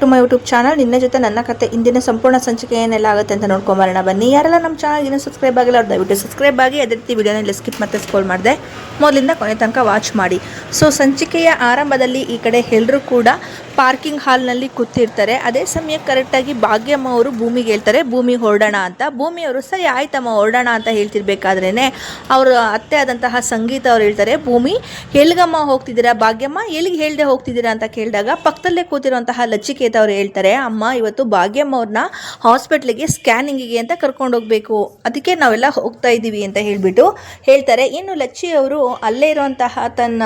To my YouTube channel ನಿನ್ನ ಜೊತೆ ನನ್ನ ಕತೆ ಇಂದಿನ ಸಂಪೂರ್ಣ ಸಂಚಿಕೆ ಏನೆಲ್ಲ ಆಗುತ್ತೆ ಅಂತ ನೋಡ್ಕೊಂಬರೋಣ ಬನ್ನಿ. ಯಾರೆಲ್ಲ ನಮ್ಮ ಚಾನಲ್ ಇನ್ನೂ ಸಬ್ಸ್ಕ್ರೈಬ್ ಆಗಿಲ್ಲ ಅವ್ರು ದಯವಿಟ್ಟು ಸಬ್ಸ್ಕ್ರೈಬ್ ಆಗಿ ಅದೇ ರೀತಿ ವಿಡಿಯೋನ ಸ್ಕಿಪ್ ಮತ್ತೆ ಸ್ಕ್ರೋಲ್ ಮಾಡಿದೆ ಮೊದಲಿಂದ ಕೊನೆ ತನಕ ವಾಚ್ ಮಾಡಿ. ಸೊ ಸಂಚಿಕೆಯ ಆರಂಭದಲ್ಲಿ ಈ ಕಡೆ ಎಲ್ಲರೂ ಕೂಡ ಪಾರ್ಕಿಂಗ್ ಹಾಲ್ನಲ್ಲಿ ಕೂತಿರ್ತಾರೆ. ಅದೇ ಸಮಯಕ್ಕೆ ಕರೆಕ್ಟಾಗಿ ಭಾಗ್ಯಮ್ಮ ಅವರು ಭೂಮಿಗೆ ಹೇಳ್ತಾರೆ ಭೂಮಿ ಹೊರಡೋಣ ಅಂತ. ಭೂಮಿಯವರು ಸರಿ ಆಯ್ತಮ್ಮ ಹೊರಡೋಣ ಅಂತ ಹೇಳ್ತಿರ್ಬೇಕಾದ್ರೇ ಅವರು ಅತ್ತೆ ಆದಂತಹ ಸಂಗೀತ ಅವ್ರು ಹೇಳ್ತಾರೆ ಭೂಮಿ ಎಲ್ಗಮ್ಮ ಹೋಗ್ತಿದ್ದೀರಾ, ಭಾಗ್ಯಮ್ಮ ಎಲ್ಲಿಗೆ ಹೇಳ್ದೆ ಹೋಗ್ತಿದ್ದೀರಾ ಅಂತ ಕೇಳಿದಾಗ ಪಕ್ಕದಲ್ಲೇ ಕೂತಿರುವಂತಹ ಲಚ್ಚಿಕೇತ ಅವ್ರು ಹೇಳ್ತಾರೆ ಅಮ್ಮ ಇವತ್ತು ಭಾಗ್ಯಮ್ಮ ಅವ್ರನ್ನ ಹಾಸ್ಪಿಟ್ಲಿಗೆ ಸ್ಕ್ಯಾನಿಂಗಿಗೆ ಅಂತ ಕರ್ಕೊಂಡು ಹೋಗ್ಬೇಕು, ಅದಕ್ಕೆ ನಾವೆಲ್ಲ ಹೋಗ್ತಾ ಇದ್ದೀವಿ ಅಂತ ಹೇಳ್ತಾರೆ. ಇನ್ನು ಲಚ್ಚಿ ಅವರು ಅಲ್ಲೇ ಇರುವಂತಹ ತನ್ನ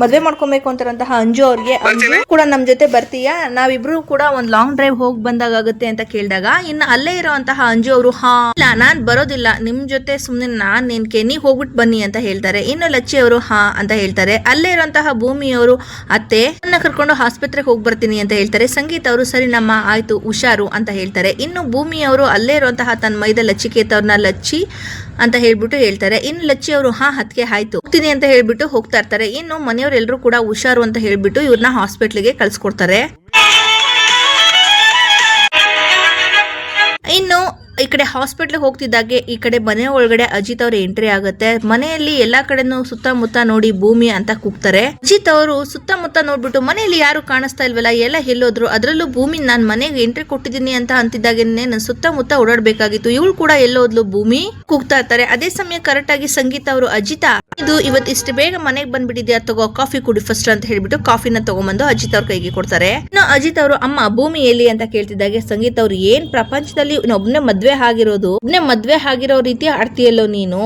ಮದುವೆ ಮಾಡ್ಕೊಬೇಕು ಅಂತಾರಂತಹ ಅಂಜು ಅವ್ರಿಗೆ ಅಂಜು ಕೂಡ ನಮ್ಮ ಜೊತೆ ಬರ್ತೀಯಾ, ನಾವಿಬ್ರು ಕೂಡ ಒಂದು ಲಾಂಗ್ ಡ್ರೈವ್ ಹೋಗಿ ಬಂದಾಗುತ್ತೆ ಅಂತ ಕೇಳಿದಾಗ ಇನ್ನು ಅಲ್ಲೇ ಇರುವಂತಹ ಅಂಜು ಅವರು ಹಾ ಇಲ್ಲ ನಾನ್ ಬರೋದಿಲ್ಲ ನಿಮ್ ಜೊತೆ ಸುಮ್ನೆ ನಾನ್ ನೇನ್ಕೆ ನೀ ಹೋಗ್ಬಿಟ್ಟು ಬನ್ನಿ ಅಂತ ಹೇಳ್ತಾರೆ. ಇನ್ನು ಲಚ್ಚಿ ಅವರು ಹಾ ಅಂತ ಹೇಳ್ತಾರೆ. ಅಲ್ಲೇ ಇರುವಂತಹ ಭೂಮಿಯವರು ಅತ್ತೆ ನನ್ನ ಕರ್ಕೊಂಡು ಆಸ್ಪತ್ರೆಗೆ ಹೋಗಿ ಬರ್ತೀನಿ ಅಂತ ಹೇಳ್ತಾರೆ. ಸಂಗೀತ ಅವರು ಸರಿ ನಮ್ಮ ಆಯ್ತು ಹುಷಾರು ಅಂತ ಹೇಳ್ತಾರೆ. ಇನ್ನು ಭೂಮಿಯವರು ಅಲ್ಲೇ ಇರುವಂತಹ ತನ್ನ ಮೈದ ಲಚ್ಚಿಕೇತ ಅವ್ರನ್ನ ಲಚ್ಚಿ ಅಂತ ಹೇಳ್ತಾರೆ. ಇನ್ನು ಲಚ್ಚಿ ಅವರು ಹಾ ಅದಕ್ಕೆ ಆಯ್ತು ಹೋಗ್ತೀನಿ ಅಂತ ಹೇಳ್ಬಿಟ್ಟು ಹೋಗ್ತಾ ಇರ್ತಾರೆ. ಇನ್ನು ಮನೆಯವರೆಲ್ಲರೂ ಕೂಡ ಹುಷಾರು ಅಂತ ಹೇಳ್ಬಿಟ್ಟು ಇವ್ರನ್ನ ಹಾಸ್ಪಿಟ್ಲಿಗೆ ಕಳ್ಸಿಕೊಡ್ತಾರೆ. ಇನ್ನು ಈ ಕಡೆ ಹಾಸ್ಪಿಟ್ಲಿಗೆ ಹೋಗ್ತಿದ್ದಾಗೆ ಈ ಕಡೆ ಮನೆ ಒಳಗಡೆ ಅಜಿತ್ ಅವ್ರ ಎಂಟ್ರಿ ಆಗುತ್ತೆ. ಮನೆಯಲ್ಲಿ ಎಲ್ಲಾ ಕಡೆನೂ ಸುತ್ತಮುತ್ತ ನೋಡಿ ಭೂಮಿ ಅಂತ ಕೂಗ್ತಾರೆ. ಅಜಿತ್ ಅವರು ಸುತ್ತಮುತ್ತ ನೋಡ್ಬಿಟ್ಟು ಮನೆಯಲ್ಲಿ ಯಾರು ಕಾಣಿಸ್ತಾ ಇಲ್ವಲ್ಲ ಎಲ್ಲ ಎಲ್ಲೋದ್ರು, ಅದ್ರಲ್ಲೂ ಭೂಮಿ ನಾನ್ ಮನೆಗೆ ಎಂಟ್ರಿ ಕೊಟ್ಟಿದ್ದೀನಿ ಅಂತ ಅಂತಿದ್ದಾಗೇನೆ ನಾನು ಸುತ್ತಮುತ್ತ ಓಡಾಡ್ಬೇಕಾಗಿತ್ತು, ಇವಳು ಕೂಡ ಎಲ್ಲೋದ್ಲು ಭೂಮಿ ಕೂಗ್ತಾ ಇರ್ತಾರೆ. ಅದೇ ಸಮಯ ಕರೆಕ್ಟ್ ಆಗಿ ಸಂಗೀತ ಅವರು ಅಜಿತ ಇದು ಇವತ್ತು ಇಷ್ಟು ಬೇಗ ಮನೆಗೆ ಬಂದ್ಬಿಟ್ಟಿದ್ಯಾ, ತಗೋ ಕಾಫಿ ಕುಡಿ ಫಸ್ಟ್ ಅಂತ ಹೇಳ್ಬಿಟ್ಟು ಕಾಫಿನ ತಗೊಂಬಂದು ಅಜಿತ್ ಅವ್ರ ಕೈಗೆ ಕೊಡ್ತಾರೆ. ಇನ್ನು ಅಜಿತ್ ಅವರು ಅಮ್ಮ ಭೂಮಿ ಎಲ್ಲಿ ಅಂತ ಕೇಳ್ತಿದ್ದಾಗೆ ಸಂಗೀತ ಅವರು ಏನ್ ಪ್ರಪಂಚದಲ್ಲಿ ಒಬ್ನೇ ಮದ್ವೆ ಆಗಿರೋ ರೀತಿ ಆಡ್ತೀಯಲ್ಲೋ ನೀನು,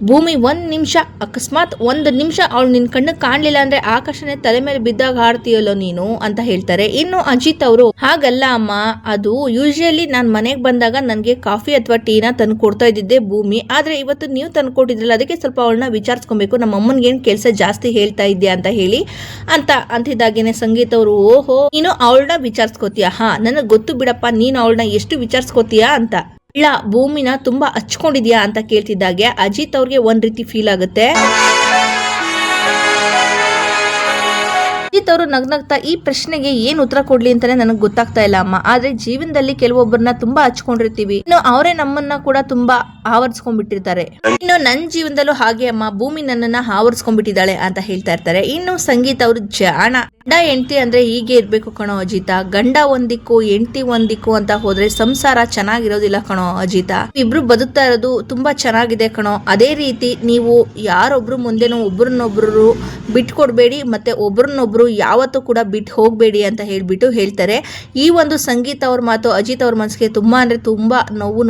ಭೂಮಿ ಒಂದ್ ನಿಮಿಷ ಅಕಸ್ಮಾತ್ ಒಂದು ನಿಮಿಷ ಅವಳು ನಿನ್ ಕಣ್ಣು ಕಾಣ್ಲಿಲ್ಲ ಅಂದ್ರೆ ಆಕಾಶನೇ ತಲೆ ಮೇಲೆ ಬಿದ್ದಾಗ ಹಾಡ್ತೀಯಲ್ಲೋ ನೀನು ಅಂತ ಹೇಳ್ತಾರೆ. ಇನ್ನು ಅಜಿತ್ ಅವರು ಹಾಗಲ್ಲ ಅಮ್ಮ, ಅದು ಯೂಶಲಿ ನಾನ್ ಮನೆಗೆ ಬಂದಾಗ ನನ್ಗೆ ಕಾಫಿ ಅಥವಾ ಟೀನ ತಂದು ಕೊಡ್ತಾ ಇದ್ದಿದ್ದೆ ಭೂಮಿ, ಆದ್ರೆ ಇವತ್ತು ನೀವು ತಂದು ಕೊಟ್ಟಿದ್ರಲ್ಲ ಅದಕ್ಕೆ ಸ್ವಲ್ಪ ಅವಳನ್ನ ವಿಚಾರಿಸ್ಕೊಬೇಕು, ನಮ್ಮ ಅಮ್ಮನ್ಗೆ ಏನ್ ಕೆಲಸ ಜಾಸ್ತಿ ಹೇಳ್ತಾ ಇದ್ಯಾ ಅಂತ ಹೇಳಿ ಅಂತಿದ್ದಾಗೇನೆ ಸಂಗೀತ ಅವರು ಓಹೋ ನೀನು ಅವಳನ್ನ ವಿಚಾರಿಸ್ಕೋತೀಯ, ಹಾ ನನಗ್ ಗೊತ್ತು ಬಿಡಪ್ಪ ನೀನು ಅವಳನ್ನ ಎಷ್ಟು ವಿಚಾರಿಸ್ಕೋತೀಯಾ ಅಂತ. ಇಲ್ಲ ಭೂಮಿನ ತುಂಬಾ ಹಚ್ಕೊಂಡಿದ್ಯಾ ಅಂತ ಕೇಳ್ತಿದ್ದಾಗೆ ಅಜಿತ್ ಅವ್ರಿಗೆ ಒಂದ್ ರೀತಿ ಫೀಲ್ ಆಗುತ್ತೆ. ಅಜಿತ್ ಅವರು ನಗ್ನಗ್ತಾ ಈ ಪ್ರಶ್ನೆಗೆ ಏನ್ ಉತ್ತರ ಕೊಡ್ಲಿ ಅಂತಾನೆ ನನಗೆ ಗೊತ್ತಾಗ್ತಾ ಇಲ್ಲ ಅಮ್ಮ, ಆದ್ರೆ ಜೀವನದಲ್ಲಿ ಕೆಲವೊಬ್ಬರನ್ನ ತುಂಬಾ ಹಚ್ಕೊಂಡಿರ್ತೀವಿ, ಇನ್ನು ಅವರೇ ನಮ್ಮನ್ನ ಕೂಡ ತುಂಬಾ ಆವರಿಸ್ಕೊಂಡ್ಬಿಟ್ಟಿರ್ತಾರೆ. ಇನ್ನು ನನ್ನ ಜೀವನದಲ್ಲೂ ಹಾಗೆ ಅಮ್ಮ, ಭೂಮಿ ನನ್ನನ್ನ ಆವರಿಸ್ಕೊಂಡ್ಬಿಟ್ಟಿದ್ದಾಳೆ ಅಂತ ಹೇಳ್ತಾ ಇರ್ತಾರೆ. ಇನ್ನು ಸಂಗೀತ ಅವರು ಜಾಣ, ಗಂಡ ಹೆಂಡತಿ ಅಂದ್ರೆ ಹೀಗೆ ಇರ್ಬೇಕು ಕಣೋ ಅಜಿತ, ಗಂಡ ಒಂದಿಕ್ಕು ಹೆಂಡತಿ ಒಂದಿಕ್ಕು ಅಂತ ಹೋದ್ರೆ ಸಂಸಾರ ಚೆನ್ನಾಗಿರೋದಿಲ್ಲ ಕಣೋ ಅಜಿತ, ಇಬ್ರು ಬದುಕ್ತಾ ಇರೋದು ತುಂಬಾ ಚೆನ್ನಾಗಿದೆ ಕಣೋ, ಅದೇ ರೀತಿ ನೀವು ಯಾರೊಬ್ರು ಮುಂದೆನೂ ಒಬ್ರನ್ನೊಬ್ರು ಬಿಟ್ಕೊಡ್ಬೇಡಿ ಮತ್ತೆ ಒಬ್ರನ್ನೊಬ್ರು ಯಾವತ್ತೂ ಕೂಡ ಬಿಟ್ಟು ಹೋಗ್ಬೇಡಿ ಅಂತ ಹೇಳ್ತಾರೆ. ಈ ಒಂದು ಸಂಗೀತ ಅವ್ರ ಮಾತು ಅಜಿತ್ ಅವ್ರ ಮನಸ್ಸಿಗೆ ತುಂಬಾ ಅಂದ್ರೆ ತುಂಬಾ ನೋವು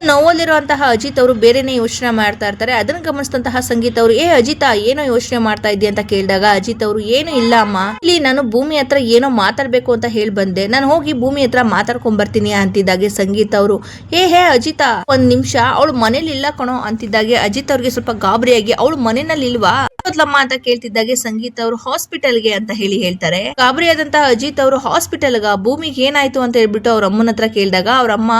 ನೋವಲ್ಲಿರುವಂತಹ ಅಜಿತ್ ಅವರು ಬೇರೆನೇ ಯೋಚನೆ ಮಾಡ್ತಾ ಇರ್ತಾರೆ. ಅದನ್ನ ಗಮನಿಸಿದಂತಹ ಸಂಗೀತ ಅವರು ಅಜಿತ ಏನೋ ಯೋಚನೆ ಮಾಡ್ತಾ ಇದ್ದೆ ಅಂತ ಕೇಳಿದಾಗ ಅಜಿತ್ ಅವರು ಏನು ಇಲ್ಲ ಅಮ್ಮ, ಇಲ್ಲಿ ನಾನು ಭೂಮಿ ಹತ್ರ ಏನೋ ಮಾತಾಡ್ಬೇಕು ಅಂತ ಹೇಳಿ ಬಂದೆ, ನಾನು ಹೋಗಿ ಭೂಮಿ ಹತ್ರ ಮಾತಾಡ್ಕೊಂಡ್ ಬರ್ತೀನಿ ಅಂತಿದ್ದಾಗೆ ಸಂಗೀತ ಅವರು ಹೇ ಅಜಿತ ಒಂದ್ ನಿಮಿಷ ಅವಳು ಮನೇಲಿ ಇಲ್ಲ ಕಣೋ ಅಂತಿದ್ದಾಗೆ ಅಜಿತ್ ಅವ್ರಿಗೆ ಸ್ವಲ್ಪ ಗಾಬರಿಯಾಗಿ ಅವಳು ಮನೆಯಲ್ಲಿ ಇಲ್ವಾ ಅಂತ ಕೇಳ್ತಿದ್ದಾಗೆ ಸಂಗೀತ ಅವರು ಹಾಸ್ಪಿಟಲ್ಗೆ ಅಂತ ಹೇಳ್ತಾರೆ. ಗಾಬರಿಯಾದಂತಹ ಅಜಿತ್ ಅವರು ಹಾಸ್ಪಿಟಲ್ಗ ಭೂಮಿಗೆ ಏನಾಯ್ತು ಅಂತ ಹೇಳ್ಬಿಟ್ಟು ಅವ್ರ ಅಮ್ಮನ ಹತ್ರ ಕೇಳಿದಾಗ ಅವ್ರಮ್ಮ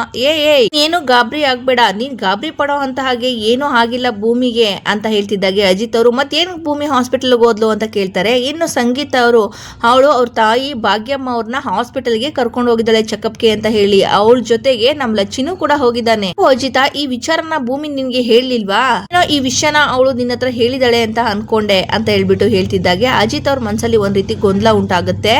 ಏನು ಗಾಬರಿ ಆಗ್ಬೇಡ, ನೀನ್ ಗಾಬರಿ ಪಡೋ ಅಂತ ಹಾಗೆ ಏನೂ ಆಗಿಲ್ಲ ಭೂಮಿಗೆ ಅಂತ ಹೇಳ್ತಿದ್ದಾಗೆ ಅಜಿತ್ ಅವರು ಮತ್ತೇನು ಭೂಮಿ ಹಾಸ್ಪಿಟಲ್ಗೆ ಹೋದ್ಲು ಅಂತ ಕೇಳ್ತಾರೆ. ಇನ್ನು ಸಂಗೀತ ಅವರು ಅವಳು ಅವ್ರ ತಾಯಿ ಭಾಗ್ಯಮ್ಮ ಅವ್ರನ್ನ ಹಾಸ್ಪಿಟಲ್ಗೆ ಕರ್ಕೊಂಡು ಹೋಗಿದ್ದಾಳೆ ಚೆಕಪ್ಗೆ ಅಂತ ಹೇಳಿ, ಅವಳ ಜೊತೆಗೆ ನಮ್ ಲಚ್ಚಿನೂ ಕೂಡ ಹೋಗಿದ್ದಾನೆ. ಅಜಿತ ಈ ವಿಚಾರನ ಭೂಮಿ ನಿನ್ಗೆ ಹೇಳಿಲ್ವಾ, ಈ ವಿಷಯನ ಅವಳು ನಿನ್ನ ಹತ್ರ ಹೇಳಿದಾಳೆ ಅಂತ ಅನ್ಕೊಂಡೆ ಅಂತ ಹೇಳ್ಬಿಟ್ಟು ಹೇಳ್ತಿದ್ದಾಗೆ ಅಜಿತ್ ಅವ್ರ ಮನ್ಸಲ್ಲಿ ಒಂದ್ ರೀತಿ ಗೊಂದಲ ಉಂಟಾಗುತ್ತೆ.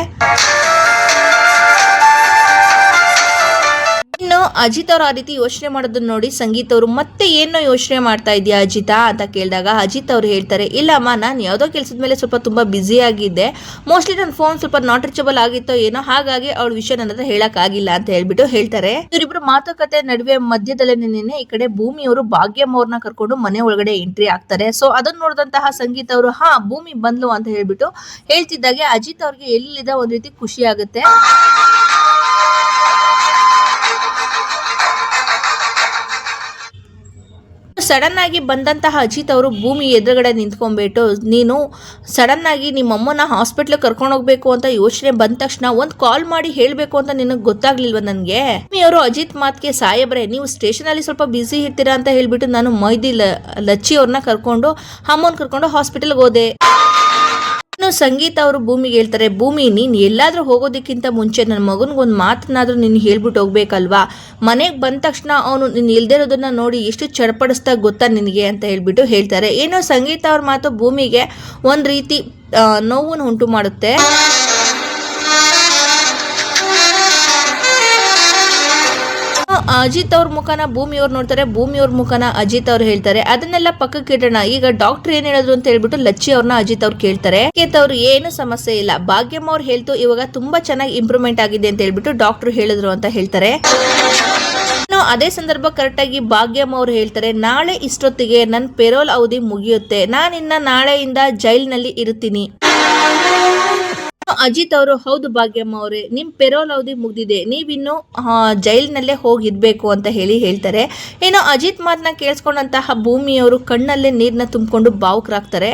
ಇನ್ನು ಅಜಿತ್ ಅವ್ರು ಆ ರೀತಿ ಯೋಚನೆ ಮಾಡೋದನ್ನ ನೋಡಿ ಸಂಗೀತ ಅವರು ಮತ್ತೆ ಏನೋ ಯೋಚನೆ ಮಾಡ್ತಾ ಇದೆಯಾ ಅಜಿತ ಅಂತ ಕೇಳಿದಾಗ ಅಜಿತ್ ಅವ್ರು ಹೇಳ್ತಾರೆ ಇಲ್ಲಮ್ಮ ನಾನು ಯಾವುದೋ ಕೆಲಸದ ಮೇಲೆ ಸ್ವಲ್ಪ ತುಂಬಾ ಬ್ಯುಸಿ ಆಗಿದ್ದೆ, ಮೋಸ್ಟ್ಲಿ ನನ್ನ ಫೋನ್ ಸ್ವಲ್ಪ ನಾಟ್ ರೀಚಬಲ್ ಆಗಿತ್ತೋ ಏನೋ, ಹಾಗಾಗಿ ಅವಳ ವಿಷಯ ನನ್ನ ಹತ್ರ ಹೇಳಕ್ ಆಗಿಲ್ಲ ಅಂತ ಹೇಳ್ಬಿಟ್ಟು ಹೇಳ್ತಾರೆ. ಇವರಿಬ್ರು ಮಾತುಕತೆ ನಡುವೆ ಮಧ್ಯದಲ್ಲೇ ಈ ಕಡೆ ಭೂಮಿಯವರು ಭಾಗ್ಯಮ್ಮ ಅವ್ರನ್ನ ಕರ್ಕೊಂಡು ಮನೆ ಒಳಗಡೆ ಎಂಟ್ರಿ ಆಗ್ತಾರೆ. ಸೊ ಅದನ್ನ ನೋಡಿದಂತಹ ಸಂಗೀತ ಅವರು ಹಾ ಭೂಮಿ ಬಂದ್ಲು ಅಂತ ಹೇಳ್ಬಿಟ್ಟು ಹೇಳ್ತಿದ್ದಾಗೆ ಅಜಿತ್ ಅವ್ರಿಗೆ ಎಲ್ಲಿದ ಒಂದ್ ರೀತಿ ಖುಷಿ ಆಗುತ್ತೆ. ಸಡನ್ ಆಗಿ ಬಂದಂತಹ ಅಜಿತ್ ಅವರು ಭೂಮಿ ಎದುರುಗಡೆ ನಿಂತ್ಕೊಂಡ್ಬಿಟ್ಟು, ನೀನು ಸಡನ್ ಆಗಿ ನಿಮ್ಮಮ್ಮನ ಹಾಸ್ಪಿಟ್ಲ್ ಕರ್ಕೊಂಡು ಹೋಗ್ಬೇಕು ಅಂತ ಯೋಚನೆ ಬಂದ ತಕ್ಷಣ ಒಂದು ಕಾಲ್ ಮಾಡಿ ಹೇಳ್ಬೇಕು ಅಂತ ನಿನಗೆ ಗೊತ್ತಾಗ್ಲಿಲ್ವ ನನಗೆ? ಭೂಮಿ ಅವರು ಅಜಿತ್ ಮಾತ್ಗೆ, ಸಾಹೇಬ್ರೆ ನೀವು ಸ್ಟೇಷನ್ ಅಲ್ಲಿ ಸ್ವಲ್ಪ ಬಿಸಿ ಇರ್ತೀರಾ ಅಂತ ಹೇಳ್ಬಿಟ್ಟು ನಾನು ಮೈದಿ ಲಚ್ಚಿ ಅವ್ರನ್ನ ಕರ್ಕೊಂಡು ಅಮ್ಮನ್ ಕರ್ಕೊಂಡು ಹಾಸ್ಪಿಟಲ್ಗೆ ಹೋದೆ. ಸಂಗೀತ ಅವರು ಭೂಮಿಗೆ ಹೇಳ್ತಾರೆ, ಭೂಮಿ ನೀನ್ ಎಲ್ಲಾದ್ರೂ ಹೋಗೋದಕ್ಕಿಂತ ಮುಂಚೆ ನನ್ನ ಮಗನ್ಗೊಂದು ಮಾತನಾದ್ರೂ ನೀನು ಹೇಳ್ಬಿಟ್ಟು ಹೋಗ್ಬೇಕಲ್ವಾ? ಮನೆಗೆ ಬಂದ ತಕ್ಷಣ ಅವನು ನೀನ್ ಇಲ್ದೇ ಇರೋದನ್ನ ನೋಡಿ ಎಷ್ಟು ಚಡಪಡಿಸ್ತಾ ಗೊತ್ತಾ ನಿನಗೆ ಅಂತ ಹೇಳ್ಬಿಟ್ಟು ಹೇಳ್ತಾರೆ. ಏನೋ ಸಂಗೀತ ಅವ್ರ ಮಾತು ಭೂಮಿಗೆ ಒಂದ್ ರೀತಿ ನೋವನ್ನು ಉಂಟು ಮಾಡುತ್ತೆ. ಅಜಿತ್ ಅವ್ರ ಮುಖನ ಭೂಮಿ ಅವ್ರು ನೋಡ್ತಾರೆ, ಭೂಮಿ ಅವ್ರ ಮುಖನ ಅಜಿತ್ ಅವ್ರು ಹೇಳ್ತಾರೆ. ಅದನ್ನೆಲ್ಲ ಪಕ್ಕಕ್ಕೆ ಇಡೋಣ, ಈಗ ಡಾಕ್ಟರ್ ಏನ್ ಹೇಳಿದ್ರು ಅಂತ ಹೇಳ್ಬಿಟ್ಟು ಲಚ್ಚಿ ಅವ್ರನ್ನ ಅಜಿತ್ ಅವ್ರು ಕೇಳ್ತಾರೆ. ಅವ್ರು ಏನು ಸಮಸ್ಯೆ ಇಲ್ಲ, ಭಾಗ್ಯಮ್ಮ ಅವ್ರು ಹೇಳ್ತು ಇವಾಗ ತುಂಬಾ ಚೆನ್ನಾಗಿ ಇಂಪ್ರೂವ್ಮೆಂಟ್ ಆಗಿದೆ ಅಂತ ಹೇಳ್ಬಿಟ್ಟು ಡಾಕ್ಟರ್ ಹೇಳಿದ್ರು ಅಂತ ಹೇಳ್ತಾರೆ. ಅದೇ ಸಂದರ್ಭ ಕರೆಕ್ಟ್ ಆಗಿ ಭಾಗ್ಯಮ್ಮ ಅವ್ರು ಹೇಳ್ತಾರೆ, ನಾಳೆ ಇಷ್ಟೊತ್ತಿಗೆ ನನ್ನ ಪೆರೋಲ್ ಅವಧಿ ಮುಗಿಯುತ್ತೆ, ನಾನಿನ್ನ ನಾಳೆಯಿಂದ ಜೈಲಿನಲ್ಲಿ ಇರ್ತೀನಿ. ಅಜಿತ್ ಅವರು, ಹೌದು ಭಾಗ್ಯಮ್ಮ ಅವರೇ, ನಿಮ್ ಪೆರೋಲ್ ಅವಧಿ ಮುಗ್ದಿದೆ, ನೀವಿನ್ನು ಜೈಲಿನಲ್ಲೇ ಹೋಗಿರ್ಬೇಕು ಅಂತ ಹೇಳ್ತಾರೆ. ಏನೋ ಅಜಿತ್ ಮಾತನ್ನ ಕೇಳಿಸ್ಕೊಂಡಂತಹ ಭೂಮಿಯವರು ಕಣ್ಣಲ್ಲೇ ನೀರ್ನ ತುಂಬಿಕೊಂಡು ಭಾವುಕರಾಗ್ತಾರೆ.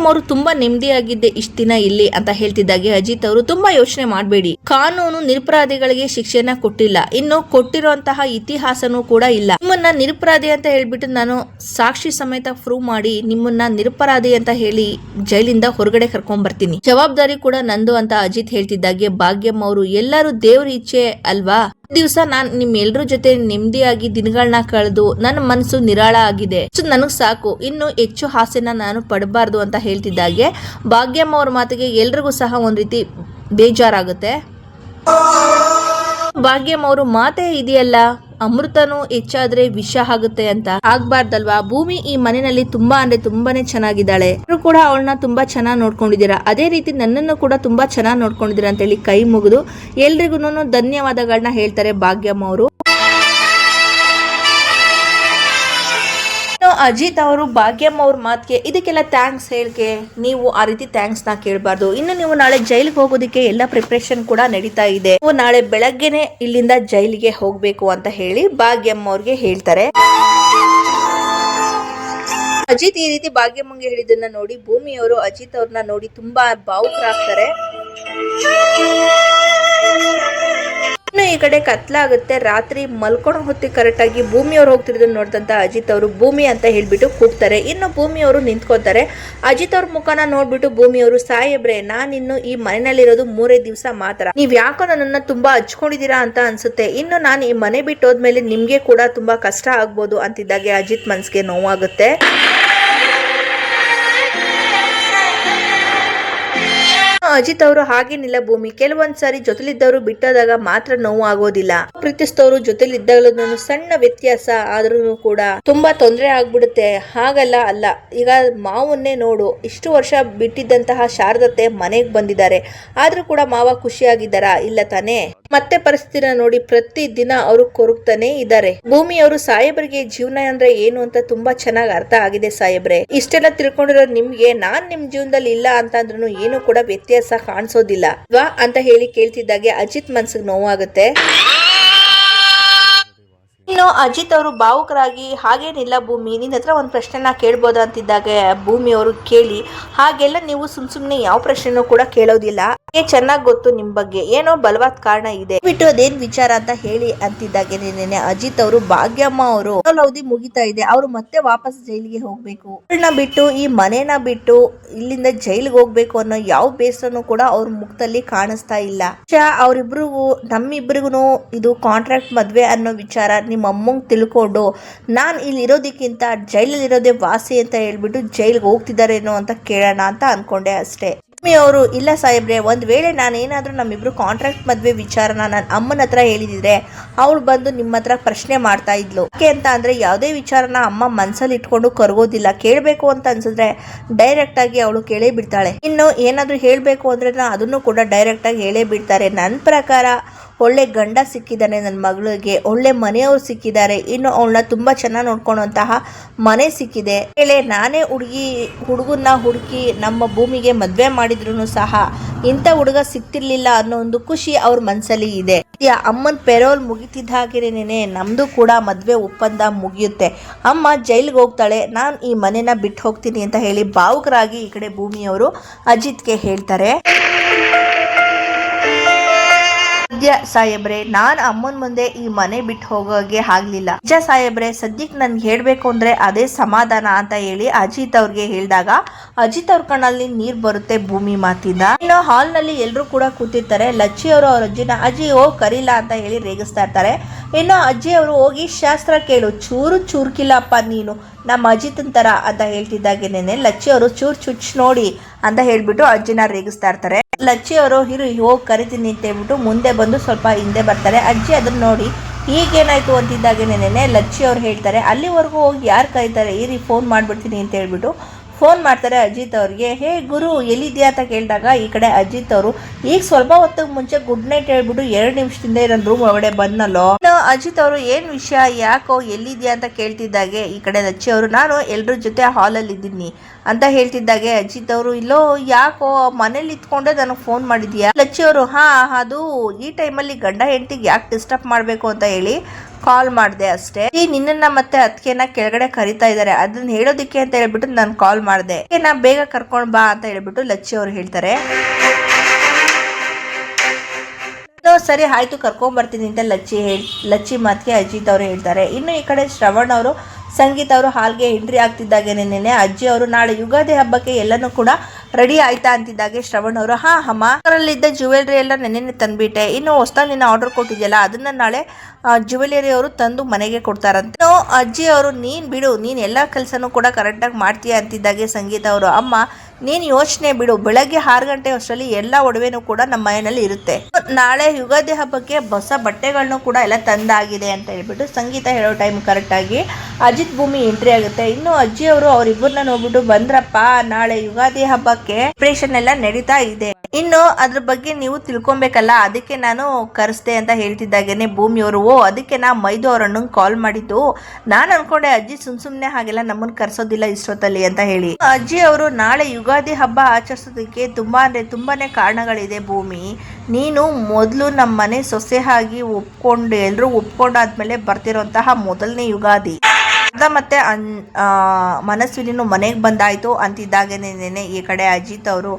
ಅವರು ತುಂಬಾ ನೆಮ್ಮದಿಯಾಗಿದ್ದೆ ಇಷ್ಟ ದಿನ ಇಲ್ಲಿ ಅಂತ ಹೇಳ್ತಿದ್ದಾಗೆ ಅಜಿತ್ ಅವರು, ತುಂಬಾ ಯೋಚನೆ ಮಾಡಬೇಡಿ, ಕಾನೂನು ನಿರಪರಾಧಿಗಳಿಗೆ ಶಿಕ್ಷೆನ ಕೊಟ್ಟಿಲ್ಲ, ಇನ್ನು ಕೊಟ್ಟಿರುವಂತಹ ಇತಿಹಾಸನೂ ಕೂಡ ಇಲ್ಲ. ನಿಮ್ಮನ್ನ ನಿರಪರಾಧಿ ಅಂತ ಹೇಳ್ಬಿಟ್ಟು ನಾನು ಸಾಕ್ಷಿ ಸಮೇತ ಪ್ರೂವ್ ಮಾಡಿ ನಿಮ್ಮನ್ನ ನಿರಪರಾಧಿ ಅಂತ ಹೇಳಿ ಜೈಲಿಂದ ಹೊರಗಡೆ ಕರ್ಕೊಂಡ್ ಬರ್ತೀನಿ, ಜವಾಬ್ದಾರಿ ಕೂಡ ನಂದು ಅಂತ ಅಜಿತ್ ಹೇಳ್ತಿದ್ದಾಗೆ ಭಾಗ್ಯಮ್ಮ ಅವರು, ಎಲ್ಲರೂ ದೇವ್ರ ಇಚ್ಛೆ ಅಲ್ವಾ, ದಿವಸ ನಾನ್ ನಿಮ್ಮೆಲ್ರ ಜೊತೆ ನೆಮ್ಮದಿಯಾಗಿ ದಿನಗಳನ್ನ ಕಳೆದು ನನ್ನ ಮನಸ್ಸು ನಿರಾಳ ಆಗಿದೆ, ನನಗ್ ಸಾಕು, ಇನ್ನು ಹೆಚ್ಚು ಆಸೆನ ನಾನು ಪಡಬಾರ್ದು ಅಂತ ಹೇಳ್ತಿದ್ದಾಗೆ ಭಾಗ್ಯಮ್ಮ ಅವ್ರ ಮಾತಿಗೆ ಎಲ್ರಿಗೂ ಸಹ ಒಂದ್ ರೀತಿ ಬೇಜಾರಾಗುತ್ತೆ. ಭಾಗ್ಯಮ್ಮ ಅವರು ಮಾತೇ ಇದೆಯಲ್ಲ, ಅಮೃತನೂ ಹೆಚ್ಚಾದ್ರೆ ವಿಷ ಆಗುತ್ತೆ ಅಂತ, ಆಗ್ಬಾರ್ದಲ್ವಾ? ಭೂಮಿ ಈ ಮನೆಯಲ್ಲಿ ತುಂಬಾ ಅಂದ್ರೆ ತುಂಬಾನೇ ಚೆನ್ನಾಗಿದ್ದಾಳೆ, ಕೂಡ ಅವಳನ್ನ ತುಂಬಾ ಚೆನ್ನಾಗಿ ನೋಡ್ಕೊಂಡಿದ್ದೀರಾ, ಅದೇ ರೀತಿ ನನ್ನನ್ನು ಕೂಡ ತುಂಬಾ ಚೆನ್ನಾಗಿ ನೋಡ್ಕೊಂಡಿದ್ದೀರಾ ಅಂತ ಹೇಳಿ ಕೈ ಮುಗಿದು ಎಲ್ರಿಗೂ ಧನ್ಯವಾದಗಳನ್ನ ಹೇಳ್ತಾರೆ ಭಾಗ್ಯಮ್ಮ ಅವರು. ಅಜಿತ್ ಅವರು ಭಾಗ್ಯಮ್ಮ ಅವ್ರ ಮಾತಿಗೆ ಇದಕ್ಕೆಲ್ಲ ಥ್ಯಾಂಕ್ಸ್ ಹೇಳ್ಕೆ, ನೀವು ಆ ರೀತಿ ಥ್ಯಾಂಕ್ಸ್ ನ ಕೇಳಬಾರ್ದು, ಇನ್ನು ನೀವು ನಾಳೆ ಜೈಲಿಗೆ ಹೋಗೋದಕ್ಕೆ ಎಲ್ಲ ಪ್ರಿಪ್ರೇಷನ್ ಕೂಡ ನಡೀತಾ ಇದೆ, ನೀವು ನಾಳೆ ಬೆಳಗ್ಗೆನೆ ಇಲ್ಲಿಂದ ಜೈಲಿಗೆ ಹೋಗ್ಬೇಕು ಅಂತ ಹೇಳಿ ಭಾಗ್ಯಮ್ಮ ಅವ್ರಿಗೆ ಹೇಳ್ತಾರೆ. ಅಜಿತ್ ಈ ರೀತಿ ಭಾಗ್ಯಮ್ಮಂಗೆ ಹೇಳಿದ್ದನ್ನ ನೋಡಿ ಭೂಮಿಯವರು ಅಜಿತ್ ಅವ್ರನ್ನ ನೋಡಿ ತುಂಬಾ ಭಾವುಕರಾಗ್ತಾರೆ. ಇನ್ನು ಈ ಕಡೆ ಕತ್ಲಾಗುತ್ತೆ, ರಾತ್ರಿ ಮಲ್ಕೊಳೋ ಹೊತ್ತಿಗೆ ಕರೆಕ್ಟ್ ಆಗಿ ಭೂಮಿಯವ್ರು ಹೋಗ್ತಿರೋದನ್ನ ನೋಡಿದಂತ ಅಜಿತ್ ಅವರು ಭೂಮಿ ಅಂತ ಹೇಳ್ಬಿಟ್ಟು ಕೂಗ್ತಾರೆ. ಇನ್ನು ಭೂಮಿಯವರು ನಿಂತ್ಕೋತಾರೆ. ಅಜಿತ್ ಅವ್ರ ಮುಖನ ನೋಡ್ಬಿಟ್ಟು ಭೂಮಿಯವರು, ಸಾಹೇಬ್ರೆ ನಾನಿನ್ನು ಈ ಮನೆಯಲ್ಲಿರೋದು 3 ದಿವಸ ಮಾತ್ರ, ನೀವ್ ಯಾಕೋ ನನ್ನನ್ನ ತುಂಬಾ ಹಚ್ಕೊಂಡಿದೀರಾ ಅಂತ ಅನ್ಸುತ್ತೆ, ಇನ್ನು ನಾನು ಈ ಮನೆ ಬಿಟ್ಟು ಹೋದ್ಮೇಲೆ ನಿಮ್ಗೆ ಕೂಡ ತುಂಬಾ ಕಷ್ಟ ಆಗ್ಬೋದು ಅಂತಿದ್ದಾಗೆ ಅಜಿತ್ ಮನ್ಸ್ಗೆ ನೋವಾಗುತ್ತೆ. ಅಜಿತ್ ಅವರು ಹಾಗೇನಿಲ್ಲ ಭೂಮಿ, ಕೆಲವೊಂದ್ಸಾರಿ ಜೊತೆಲಿದ್ದವರು ಬಿಟ್ಟೋದಾಗ ಮಾತ್ರ ನೋವು ಆಗೋದಿಲ್ಲ, ಪ್ರೀತಿಸಿದವರು ಜೊತೆಲಿದ್ದಾಗಲೂ ಸಣ್ಣ ವ್ಯತ್ಯಾಸ ಆದ್ರೂ ಕೂಡ ತುಂಬಾ ತೊಂದರೆ ಆಗ್ಬಿಡುತ್ತೆ, ಹಾಗಲ್ಲ ಅಲ್ಲ, ಈಗ ಮಾವನ್ನೇ ನೋಡು, ಇಷ್ಟು ವರ್ಷ ಬಿಟ್ಟಿದ್ದಂತಹ ಶಾರದತೆ ಮನೆಗೆ ಬಂದಿದ್ದಾರೆ, ಆದ್ರೂ ಕೂಡ ಮಾವ ಖುಷಿಯಾಗಿದ್ದಾರಾ? ಇಲ್ಲ ತಾನೇ? ಮತ್ತೆ ಪರಿಸ್ಥಿತಿನ ನೋಡಿ ಪ್ರತಿ ದಿನ ಅವರು ಕೊರಗ್ತಾನೆ ಇದ್ದಾರೆ. ಭೂಮಿ ಅವರು, ಸಾಹೇಬರಿಗೆ ಜೀವನ ಅಂದ್ರೆ ಏನು ಅಂತ ತುಂಬಾ ಚೆನ್ನಾಗಿ ಅರ್ಥ ಆಗಿದೆ ಸಾಹೇಬ್ರೆ, ಇಷ್ಟೆಲ್ಲ ತಿಳ್ಕೊಂಡಿರೋ ನಿಮ್ಗೆ ನಾನ್ ನಿಮ್ ಜೀವನದಲ್ಲಿ ಇಲ್ಲ ಅಂತ ಅಂದ್ರೂ ಏನು ಕೂಡ ವ್ಯತ್ಯಾಸ ಕಾಣಿಸೋದಿಲ್ಲ ಅಂತ ಹೇಳಿ ಕೇಳ್ತಿದ್ದಾಗೆ ಅಜಿತ್ ಮನ್ಸಿಗೆ ನೋವಾಗುತ್ತೆ. ಇನ್ನು ಅಜಿತ್ ಅವರು ಭಾವುಕರಾಗಿ, ಹಾಗೇನಿಲ್ಲ ಭೂಮಿ, ನಿನ್ನ ಹತ್ರ ಒಂದು ಪ್ರಶ್ನೆನ ಕೇಳ್ಬೋದ ಅಂತಿದ್ದಾಗ ಭೂಮಿ ಅವರು, ಕೇಳಿ, ಹಾಗೆಲ್ಲ ನೀವು ಸುಮ್ನೆ ಯಾವ ಪ್ರಶ್ನೆನೂ ಕೂಡ ಕೇಳೋದಿಲ್ಲ, ಚೆನ್ನಾಗಿ ಗೊತ್ತು ನಿಮ್ ಬಗ್ಗೆ ಏನೋ ಬಲವಾದ ಕಾರಣ ಇದೆ, ಬಿಟ್ಟು ಅದೇನ್ ವಿಚಾರ ಅಂತ ಹೇಳಿ ಅಂತಿದ್ದಾಗೆ ನೆನೆ ಅಜಿತ್ ಅವರು, ಭಾಗ್ಯಮ್ಮ ಅವರು ಅವಧಿ ಮುಗಿತಾ ಇದೆ, ಅವರು ಮತ್ತೆ ವಾಪಸ್ ಜೈಲಿಗೆ ಹೋಗ್ಬೇಕು, ಅವ್ರನ್ನ ಬಿಟ್ಟು ಈ ಮನೇನ ಬಿಟ್ಟು ಇಲ್ಲಿಂದ ಜೈಲಿಗೆ ಹೋಗ್ಬೇಕು ಅನ್ನೋ ಯಾವ ಬೇಸರನು ಕೂಡ ಅವ್ರ ಮುಖದಲ್ಲಿ ಕಾಣಿಸ್ತಾ ಇಲ್ಲ. ಅವ್ರಿಬ್ರಿಗೂ ನಮ್ಮಿಬ್ರಿಗೂ ಇದು ಕಾಂಟ್ರಾಕ್ಟ್ ಮದ್ವೆ ಅನ್ನೋ ವಿಚಾರ ನಿಮ್ಮ ಅಮ್ಮಂಗ್ ತಿಳ್ಕೊಂಡು ನಾನ್ ಇಲ್ಲಿ ಇರೋದಕ್ಕಿಂತ ಜೈಲಲ್ಲಿ ಇರೋದೇ ವಾಸಿ ಅಂತ ಹೇಳ್ಬಿಟ್ಟು ಜೈಲ್ಗೆ ಹೋಗ್ತಿದಾರೇನೋ ಅಂತ ಕೇಳೋಣ ಅಂತ ಅನ್ಕೊಂಡೆ ಅಷ್ಟೇ. ಅವರು, ಇಲ್ಲ ಸಾಹೇಬ್ರೆ, ಒಂದ್ ವೇಳೆ ನಾನೇನಾದ್ರೂ ನಮ್ಮಿಬ್ರು ಕಾಂಟ್ರಾಕ್ಟ್ ಮದ್ವೆ ವಿಚಾರನ ನನ್ನ ಅಮ್ಮನ ಹತ್ರ ಹೇಳಿದಿದ್ರೆ ಅವಳು ಬಂದು ನಿಮ್ಮ ಹತ್ರ ಪ್ರಶ್ನೆ ಮಾಡ್ತಾ ಇದ್ಲು, ಯಾಕೆ ಅಂತ ಅಂದ್ರೆ ಯಾವುದೇ ವಿಚಾರನ ಅಮ್ಮ ಮನ್ಸಲ್ಲಿ ಇಟ್ಕೊಂಡು ಕರ್ಗೋದಿಲ್ಲ, ಕೇಳ್ಬೇಕು ಅಂತ ಅನ್ಸಿದ್ರೆ ಡೈರೆಕ್ಟ್ ಆಗಿ ಅವಳು ಕೇಳೇ ಬಿಡ್ತಾಳೆ, ಇನ್ನು ಏನಾದ್ರೂ ಹೇಳ್ಬೇಕು ಅಂದ್ರೆ ಅದನ್ನು ಕೂಡ ಡೈರೆಕ್ಟ್ ಆಗಿ ಹೇಳೇ ಬಿಡ್ತಾರೆ. ನನ್ನ ಪ್ರಕಾರ ಒಳ್ಳೆ ಗಂಡ ಸಿಕ್ಕಿದ್ದಾನೆ ನನ್ನ ಮಗಳಿಗೆ, ಒಳ್ಳೆ ಮನೆಯವರು ಸಿಕ್ಕಿದ್ದಾರೆ, ಇನ್ನು ಅವಳನ್ನ ತುಂಬಾ ಚೆನ್ನಾಗಿ ನೋಡ್ಕೊಳ್ಳುವಂತಹ ಮನೆ ಸಿಕ್ಕಿದೆ. ನಾನೇ ಹುಡುಗನ್ನ ಹುಡುಕಿ ನಮ್ಮ ಭೂಮಿಗೆ ಮದ್ವೆ ಮಾಡಿದ್ರು ಸಹ ಇಂಥ ಹುಡುಗ ಸಿಕ್ತಿರ್ಲಿಲ್ಲ ಅನ್ನೋ ಒಂದು ಖುಷಿ ಅವ್ರ ಮನ್ಸಲ್ಲಿ ಇದೆ. ಅಮ್ಮನ ಪೆರೋಲ್ ಮುಗಿತಿದ್ದ ಹಾಗೇನೆ ನಮ್ದು ಕೂಡ ಮದ್ವೆ ಒಪ್ಪಂದ ಮುಗಿಯುತ್ತೆ. ಅಮ್ಮ ಜೈಲ್ಗೆ ಹೋಗ್ತಾಳೆ, ನಾನು ಈ ಮನೆನ ಬಿಟ್ಟು ಹೋಗ್ತೀನಿ ಅಂತ ಹೇಳಿ ಭಾವುಕರಾಗಿ ಈ ಕಡೆ ಭೂಮಿಯವರು ಅಜಿತ್ಗೆ ಹೇಳ್ತಾರೆ. ಸಾಹೇಬ್ರೆ, ನಾನು ಅಮ್ಮನ ಮುಂದೆ ಈ ಮನೆ ಬಿಟ್ಟು ಹೋಗೋಗೆ ಆಗ್ಲಿಲ್ಲ. ನಿಜ ಸಾಹೇಬ್ರೆ, ಸದ್ಯಕ್ಕೆ ನನ್ಗೆ ಹೇಳ್ಬೇಕು ಅಂದ್ರೆ ಅದೇ ಸಮಾಧಾನ ಅಂತ ಹೇಳಿ ಅಜಿತ್ ಅವ್ರಿಗೆ ಹೇಳಿದಾಗ ಅಜಿತ್ ಅವ್ರ ಕಣ್ಣಲ್ಲಿ ನೀರ್ ಬರುತ್ತೆ ಭೂಮಿ ಮಾತಿಂದ. ಇನ್ನು ಹಾಲ್ ನಲ್ಲಿ ಎಲ್ರು ಕೂಡ ಕೂತಿರ್ತಾರೆ. ಲಚ್ಚಿ ಅವರು ಅವ್ರ ಅಜ್ಜಿನ ಅಜ್ಜಿ ಹೋಗಿ ಕರೀಲ ಅಂತ ಹೇಳಿ ರೇಗಿಸ್ತಾ ಇರ್ತಾರೆ. ಇನ್ನು ಅಜ್ಜಿ ಅವರು ಹೋಗಿ ಶಾಸ್ತ್ರ ಕೇಳು, ಚೂರು ಚೂರ್ಕಿಲ್ಲಪ್ಪ ನೀನು ನಮ್ಮ ಅಜಿತನ್ ತರ ಅಂತ ಹೇಳ್ತಿದ್ದಾಗೇನೆ ಲಚ್ಚಿ ಅವರು ಚೂರ್ ಚುಚ್ ನೋಡಿ ಅಂತ ಹೇಳ್ಬಿಟ್ಟು ಅಜ್ಜಿನ ರೇಗಿಸ್ತಾ ಇರ್ತಾರೆ. ಲಚ್ಚಿ ಅವರು ಹೋಗಿ ಕರಿತೀನಿ ಅಂತ ಹೇಳ್ಬಿಟ್ಟು ಮುಂದೆ ಬಂದು ಸ್ವಲ್ಪ ಹಿಂದೆ ಬರ್ತಾರೆ. ಅಜ್ಜಿ ಅದನ್ನ ನೋಡಿ ಈಗೇನಾಯ್ತು ಅಂತಿದ್ದಾಗೇನೆ ಲಚ್ಚಿ ಅವ್ರು ಹೇಳ್ತಾರೆ, ಅಲ್ಲಿವರೆಗೂ ಹೋಗಿ ಯಾರು ಕರೀತಾರೆ, ಇರಿ ಫೋನ್ ಮಾಡ್ಬಿಡ್ತೀನಿ ಅಂತ ಹೇಳ್ಬಿಟ್ಟು ಫೋನ್ ಮಾಡ್ತಾರೆ ಅಜಿತ್ ಅವ್ರಿಗೆ. ಹೇ ಗುರು ಎಲ್ಲಿದ್ಯಾ ಅಂತ ಕೇಳಿದಾಗ ಈ ಕಡೆ ಅಜಿತ್ ಅವರು ಈಗ ಸ್ವಲ್ಪ ಹೊತ್ತಿಗೆ ಮುಂಚೆ ಗುಡ್ ನೈಟ್ ಹೇಳ್ಬಿಟ್ಟು 2 ನಿಮಿಷದಿಂದ ನನ್ನ ರೂಮ್ ಒಳಗಡೆ ಬಂದ್ನಲ್ಲೋ. ಅಜಿತ್ ಅವರು ಏನ್ ವಿಷಯ, ಯಾಕೋ ಎಲ್ಲಿದ್ಯಾ ಅಂತ ಕೇಳ್ತಿದ್ದಾಗೆ ಈ ಕಡೆ ಲಚ್ಚಿ ಅವರು ನಾನು ಎಲ್ರ ಜೊತೆ ಹಾಲಲ್ಲಿ ಇದ್ದೀನಿ ಅಂತ ಹೇಳ್ತಿದ್ದಾಗೆ ಅಜಿತ್ ಅವರು ಇಲ್ಲೋ ಯಾಕೋ ಮನೇಲಿ ಇತ್ಕೊಂಡೆ ನನಗೆ ಫೋನ್ ಮಾಡಿದ್ಯಾ. ಲಚ್ಚಿ ಅವರು ಹಾ ಅದು ಈ ಟೈಮಲ್ಲಿ ಗಂಡ ಹೆಂಡತಿಗೆ ಯಾಕೆ ಡಿಸ್ಟರ್ಬ್ ಮಾಡಬೇಕು ಅಂತ ಹೇಳಿ ಕಾಲ್ ಮಾಡಿದೆ ಅಷ್ಟೇ. ನಿನ್ನ ಮತ್ತೆ ಅದಕ್ಕೆನ ಕೆಳಗಡೆ ಕರಿತಾ ಇದ್ದಾರೆ, ಅದನ್ನ ಹೇಳೋದಿಕ್ಕೆ ಅಂತ ಹೇಳ್ಬಿಟ್ಟು ನಾನು ಕಾಲ್ ಮಾಡಿದೆ, ನಾ ಬೇಗ ಕರ್ಕೊಂಡ್ ಬಾ ಅಂತ ಹೇಳ್ಬಿಟ್ಟು ಲಚ್ಚಿ ಅವರು ಹೇಳ್ತಾರೆ. ಸರಿ ಆಯ್ತು ಕರ್ಕೊಂಡ್ ಬರ್ತೀನಿ ಅಂತ ಲಚ್ಚಿ ಮಾತಿಗೆ ಅಜಿತ್ ಅವರು ಹೇಳ್ತಾರೆ. ಇನ್ನು ಈ ಕಡೆ ಶ್ರವಣ್ ಅವರು ಸಂಗೀತ ಅವರು ಹಾಲ್ಗೆ ಎಂಟ್ರಿ ಆಗ್ತಿದ್ದಾಗೇನೆ ಅಜ್ಜಿ ಅವರು ನಾಳೆ ಯುಗಾದಿ ಹಬ್ಬಕ್ಕೆ ಎಲ್ಲನೂ ಕೂಡ ರೆಡಿ ಆಯ್ತಾ ಅಂತಿದ್ದಾಗೆ ಶ್ರವಣ್ ಅವರು ಹಾ ಅಮ್ಮ ಅದರಲ್ಲಿದ್ದ ಜ್ಯುವೆಲ್ರಿ ಎಲ್ಲ ನೆನ್ನೆ ತಂದ್ಬಿಟ್ಟೆ, ಇನ್ನು ಹೊಸದಾಗಿ ನಿನ್ನ ಆರ್ಡರ್ ಕೊಟ್ಟಿದ್ಯಲ್ಲ ಅದನ್ನ ನಾಳೆ ಜ್ಯುವೆಲರಿ ಅವರು ತಂದು ಮನೆಗೆ ಕೊಡ್ತಾರಂತೆ. ಇನ್ನು ಅಜ್ಜಿ ಅವರು ನೀನ್ ಬಿಡು, ನೀನ್ ಎಲ್ಲಾ ಕೆಲಸನೂ ಕೂಡ ಕರೆಕ್ಟಾಗಿ ಮಾಡ್ತೀಯ ಅಂತಿದ್ದಾಗೆ ಸಂಗೀತ ಅವರು ಅಮ್ಮ ನೀನು ಯೋಚನೆ ಬಿಡು, ಬೆಳಗ್ಗೆ 6 ಗಂಟೆ ಅಷ್ಟರಲ್ಲಿ ಎಲ್ಲ ಒಡವೆನೂ ಕೂಡ ನಮ್ಮ ಮನೆಯಲ್ಲಿ ಇರುತ್ತೆ, ನಾಳೆ ಯುಗಾದಿ ಹಬ್ಬಕ್ಕೆ ಹೊಸ ಬಟ್ಟೆಗಳನ್ನು ಕೂಡ ಎಲ್ಲ ತಂದಾಗಿದೆ ಅಂತ ಹೇಳ್ಬಿಟ್ಟು ಸಂಗೀತ ಹೇಳೋ ಟೈಮ್ ಕರೆಕ್ಟಾಗಿ ಅಜಿತ್ ಭೂಮಿ ಎಂಟ್ರಿ ಆಗುತ್ತೆ. ಇನ್ನು ಅಜ್ಜಿ ಅವರು ಅವ್ರಿಬ್ಬರನ್ನ ನೋಡ್ಬಿಟ್ಟು ಬಂದ್ರಪ್ಪ, ನಾಳೆ ಯುಗಾದಿ ಹಬ್ಬಕ್ಕೆ ಪ್ರಿಪರೇಷನ್ ಎಲ್ಲ ನಡೀತಾ ಇದೆ, ಇನ್ನು ಅದ್ರ ಬಗ್ಗೆ ನೀವು ತಿಳ್ಕೊಬೇಕಲ್ಲ ಅದಕ್ಕೆ ನಾನು ಕರೆಸ್ದೆ ಅಂತ ಹೇಳ್ತಿದ್ದಾಗೇನೆ ಭೂಮಿಯವರು ಓ ಅದಕ್ಕೆ ನಾ ಮೈದು ಅವರನ್ನು ಕಾಲ್ ಮಾಡಿದ್ದು, ನಾನು ಅನ್ಕೊಂಡೆ ಅಜ್ಜಿ ಸುಮ್ನೆ ಹಾಗೆಲ್ಲ ನಮ್ಮನ್ನು ಕರ್ಸೋದಿಲ್ಲ ಇಷ್ಟೊತ್ತಲ್ಲಿ ಅಂತ ಹೇಳಿ. ಅಜ್ಜಿ ಅವರು ನಾಳೆ ಯುಗಾದಿ ಹಬ್ಬ ಆಚರಿಸೋದಕ್ಕೆ ತುಂಬಾನೇ ಕಾರಣಗಳಿದೆ ಭೂಮಿ, ನೀನು ಮೊದಲು ನಮ್ಮ ಮನೆ ಸೊಸೆ ಆಗಿ ಒಪ್ಕೊಂಡು ಎಲ್ಲರೂ ಒಪ್ಕೊಂಡಾದ್ಮೇಲೆ ಬರ್ತಿರೋಂತಹ ಮೊದಲನೇ ಯುಗಾದಿ ಮತ್ತೆ ಮನಸ್ವಿನಿನು ಮನೆಗೆ ಬಂದಾಯ್ತು ಅಂತಿದ್ದಾಗೇನೆ ಈ ಕಡೆ ಅಜಿತ್ ಅವರು